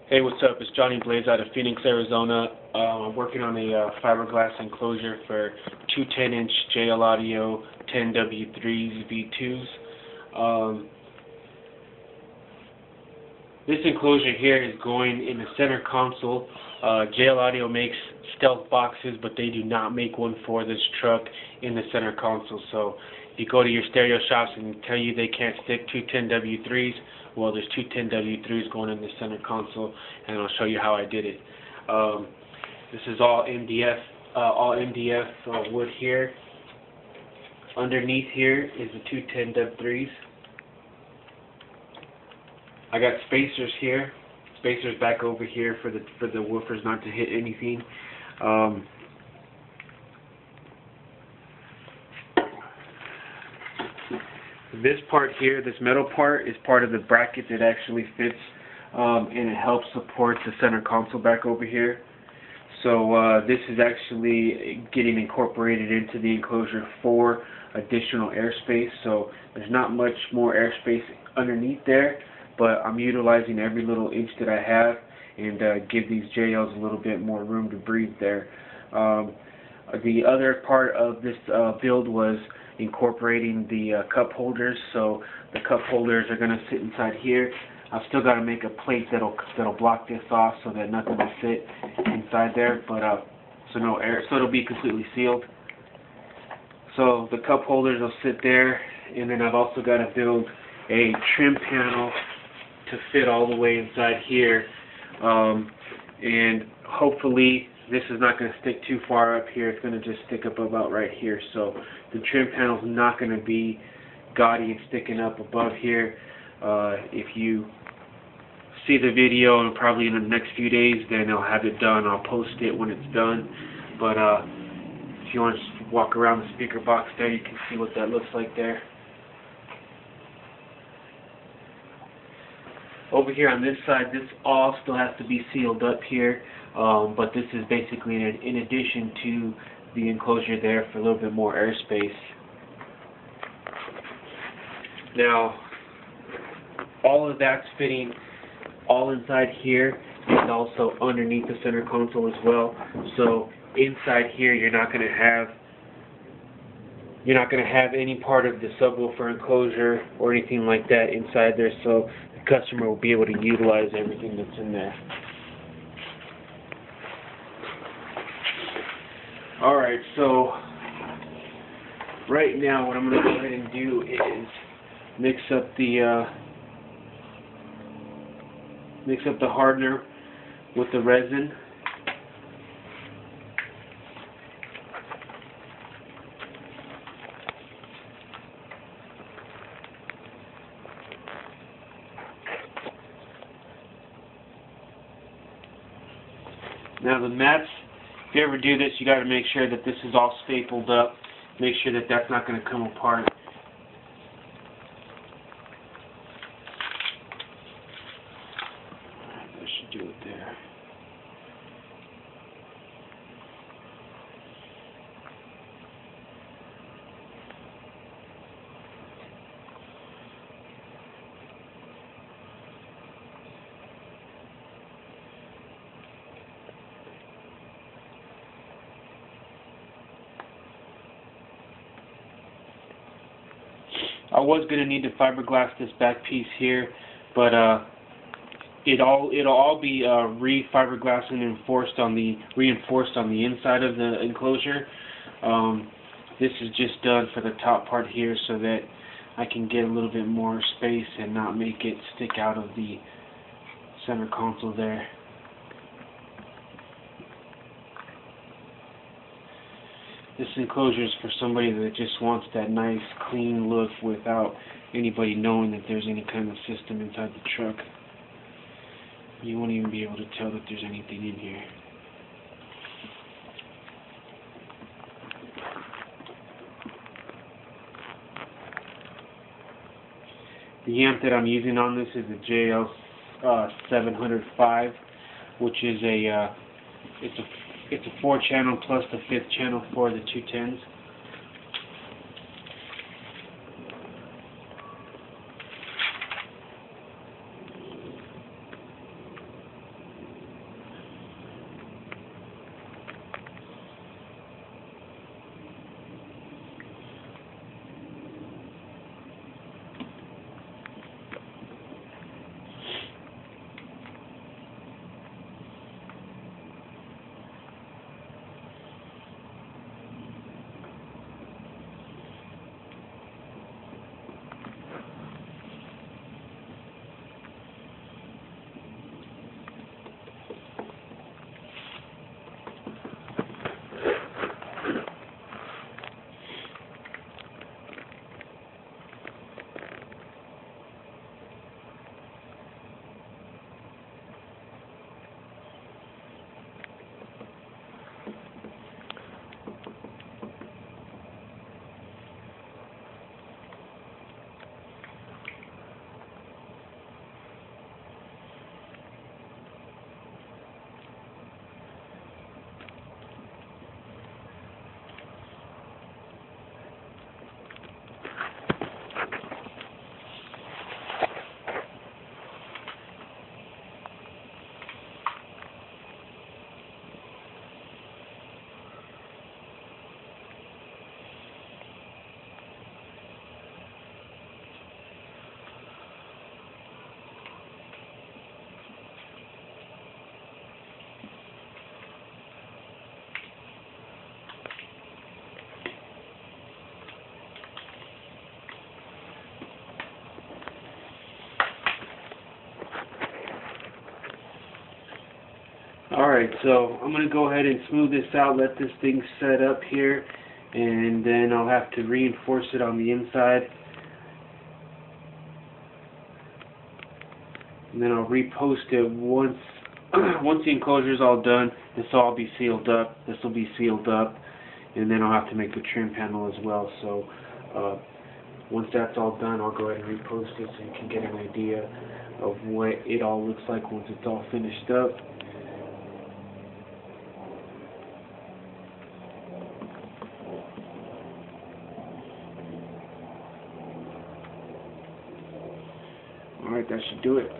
Hey, what's up? It's Johnny Blaze out of Phoenix, Arizona. I'm working on a fiberglass enclosure for two 10-inch JL Audio 10W3s V2s. This enclosure here is going in the center console. JL Audio makes stealth boxes, but they do not make one for this truck in the center console. So if you go to your stereo shops and tell you they can't stick two 10W3s, well, there's two 10W3s going in the center console, and I'll show you how I did it. This is all MDF wood here. Underneath here is the two 10W3s. I got spacers here, spacers back over here for the woofers not to hit anything. This part here, this metal part, is part of the bracket that actually fits, and it helps support the center console back over here. So this is actually getting incorporated into the enclosure for additional airspace. So there's not much more airspace underneath there, but I'm utilizing every little inch that I have and give these JLs a little bit more room to breathe there. The other part of this build was incorporating the cup holders. So the cup holders are going to sit inside here. I've still got to make a plate that'll block this off so that nothing will fit inside there, but so no air, so it'll be completely sealed. So the cup holders will sit there, and then I've also got to build a trim panel to fit all the way inside here, and hopefully this is not going to stick too far up here. It's going to just stick up about right here. So the trim panel is not going to be gaudy and sticking up above here. If you see the video, and probably in the next few days, then I'll have it done. I'll post it when it's done. But if you want to just walk around the speaker box there, you can see what that looks like there. Over here on this side, this all still has to be sealed up here, but this is basically in addition to the enclosure there for a little bit more airspace. Now, all of that's fitting all inside here and also underneath the center console as well. So inside here, you're not going to have any part of the subwoofer enclosure or anything like that inside there. So the customer will be able to utilize everything that's in there. Alright, so right now what I'm going to go ahead and do is mix up the hardener with the resin. Now the mats, if you ever do this, you got to make sure that this is all stapled up. Make sure that that's not going to come apart. That should do it there. I was going to need to fiberglass this back piece here, but it'll all be re-fiberglassed and reinforced on the inside of the enclosure. This is just done for the top part here so that I can get a little bit more space and not make it stick out of the center console there. This enclosure is for somebody that just wants that nice, clean look without anybody knowing that there's any kind of system inside the truck. You won't even be able to tell that there's anything in here. The amp that I'm using on this is a JL 705, which is it's a 4-channel plus the 5th channel for the 210s. Alright, so I'm going to go ahead and smooth this out, let this thing set up here, and then I'll have to reinforce it on the inside. And then I'll repost it once the enclosure is all done. This will all be sealed up. This will be sealed up, and then I'll have to make the trim panel as well. So once that's all done, I'll go ahead and repost it so you can get an idea of what it all looks like once it's all finished up. Alright, that should do it.